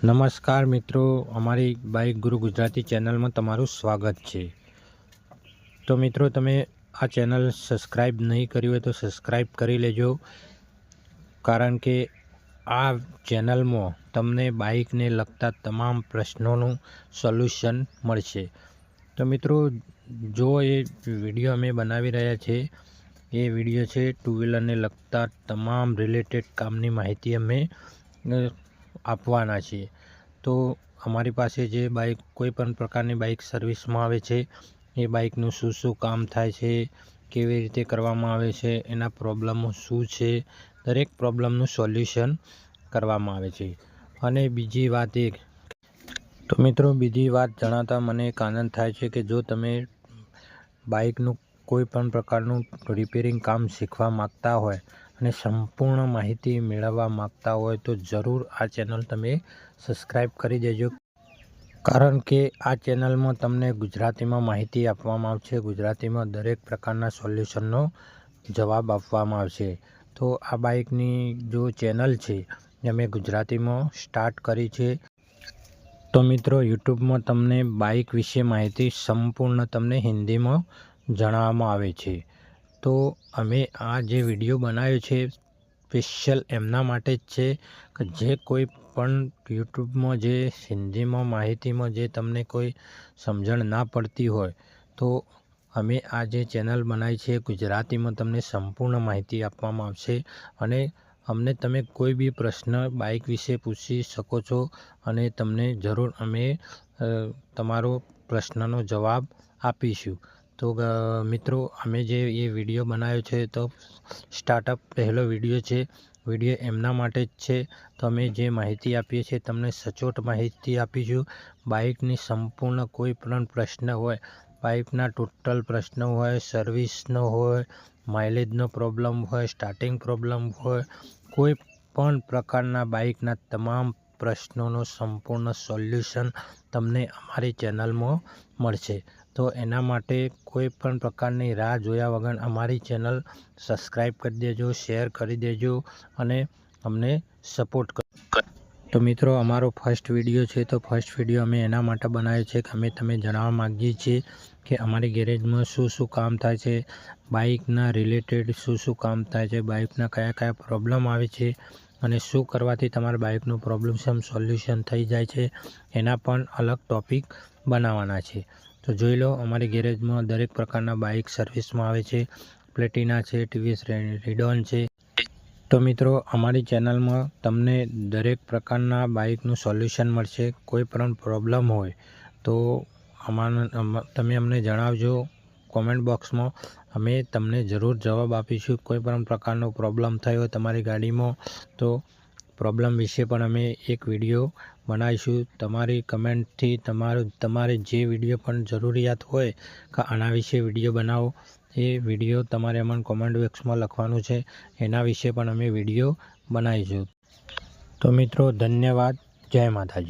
નમસ્કાર મિત્રો, અમારી બાઇક ગુરુ ગુજરાતી ચેનલમાં તમારું સ્વાગત છે। તો મિત્રો, તમે આ ચેનલ સબસ્ક્રાઈબ નહીં કરી હોય તો સબસ્ક્રાઈબ કરી લેજો, કારણ કે આ ચેનલમાં તમને બાઇકને લગતા તમામ પ્રશ્નોનું સોલ્યુશન મળશે। તો મિત્રો, જો એ વિડીયો અમે બનાવી રહ્યા છે એ વિડીયો છે ટુ વ્હીલરને લગતા તમામ રિલેટેડ કામની માહિતી અમે આપવાના છીએ। તો અમારી પાસે જે બાઇક કોઈ પણ પ્રકારની બાઇક સર્વિસમાં આવે છે એ બાઇકનું શું કામ થાય છે, કેવી રીતે કરવામાં આવે છે, એના પ્રોબ્લેમો શું છે, દરેક પ્રોબ્લેમનું સોલ્યુશન કરવામાં આવે છે। અને બીજી વાત તો મિત્રો, બીજી વાત જણાવતા મને એક આનંદ થાય છે કે જો તમે બાઇકનું કોઈ પણ પ્રકારનું રિપેરિંગ કામ શીખવા માગતા હોય અને સંપૂર્ણ માહિતી મેળવવા માગતા હોય તો જરૂર આ ચેનલ તમે સબસ્ક્રાઈબ કરી દેજો, કારણ કે આ ચેનલમાં તમને ગુજરાતીમાં માહિતી આપવામાં આવશે। ગુજરાતીમાં દરેક પ્રકારના સોલ્યુશનનો જવાબ આપવામાં આવશે। તો આ બાઇકની જો ચેનલ છે એ અમે ગુજરાતીમાં સ્ટાર્ટ કરી છે। તો મિત્રો, યુટ્યુબમાં તમને બાઇક વિશે માહિતી સંપૂર્ણ તમને હિન્દીમાં જણાવવામાં આવે છે। તો અમે આ જે વિડીયો બનાવ્યો છે સ્પેશિયલ એમના માટે જ છે કે જે કોઈ પણ યુટ્યુબમાં જે હિન્દીમાં માહિતીમાં જે તમને કોઈ સમજણ ના પડતી હોય તો અમે આ જે ચેનલ બનાવી છે ગુજરાતીમાં તમને સંપૂર્ણ માહિતી આપવામાં આવશે। અને અમને તમે કોઈ બી પ્રશ્ન બાઇક વિશે પૂછી શકો છો અને તમને જરૂર અમે તમારો પ્રશ્નનો જવાબ આપીશું। તો મિત્રો, અમે જે એ વિડીયો બનાવ્યો છે તો સ્ટાર્ટઅપ પહેલો વિડીયો છે, વિડીયો એમના માટે જ છે। તો અમે જે માહિતી આપીએ છીએ તમને સચોટ માહિતી આપીશું। બાઇકની સંપૂર્ણ કોઈ પણ પ્રશ્ન હોય, બાઇકના ટોટલ પ્રશ્નો હોય, સર્વિસનો હોય, માઇલેજનો પ્રોબ્લેમ હોય, સ્ટાર્ટિંગ પ્રોબ્લેમ હોય, કોઈ પણ પ્રકારના બાઇકના તમામ પ્રશ્નોનો સંપૂર્ણ સોલ્યુશન તમને અમારી ચેનલમાં મળશે। તો એના માટે કોઈ પણ પ્રકારની રાહ જોયા વગર અમારી ચેનલ સબસ્ક્રાઈબ કરી દેજો, શેર કરી દેજો અને અમને સપોર્ટ કરો। તો મિત્રો, અમારો ફર્સ્ટ વિડીયો છે તો ફર્સ્ટ વિડીયો અમે એના માટે બનાવ્યો છે કે અમે તમે જણાવવા માગીએ છીએ કે અમારી ગેરેજમાં શું કામ થાય છે, બાઇકના રિલેટેડ શું કામ થાય છે, બાઇકના કયા પ્રોબ્લેમ આવે છે અને શું કરવાથી તમારા બાઇકનું પ્રોબ્લેમ સોલ્યુશન થઈ જાય છે, એના પણ અલગ ટોપિક બનાવવાના છે। તો જોઈ લો, અમારી ગેરેજમાં દરેક પ્રકારના બાઇક સર્વિસમાં આવે છે। પ્લેટિના છે, ટીવીએસ રેડોન છે। તો મિત્રો, અમારી ચેનલમાં તમને દરેક પ્રકારના બાઇકનું સોલ્યુશન મળશે। કોઈ પણ પ્રોબ્લેમ હોય તો તમે અમને જણાવજો કોમેન્ટ બોક્સમાં, અમે તમને જરૂર જવાબ આપીશું। કોઈ પણ પ્રકારનો પ્રોબ્લેમ થયો હોય તમારી ગાડીમાં તો પ્રોબ્લેમ વિશે પણ અમે એક વિડીયો બનાવીશું। તમારી કમેન્ટથી તમારે જે વિડીયો પણ જરૂરિયાત હોય કે આના વિશે વિડીયો બનાવો, એ વિડીયો તમારે અમને કોમેન્ટ બોક્સમાં લખવાનું છે, એના વિશે પણ અમે વિડીયો બનાવીશું। તો મિત્રો, ધન્યવાદ, જય માતાજી।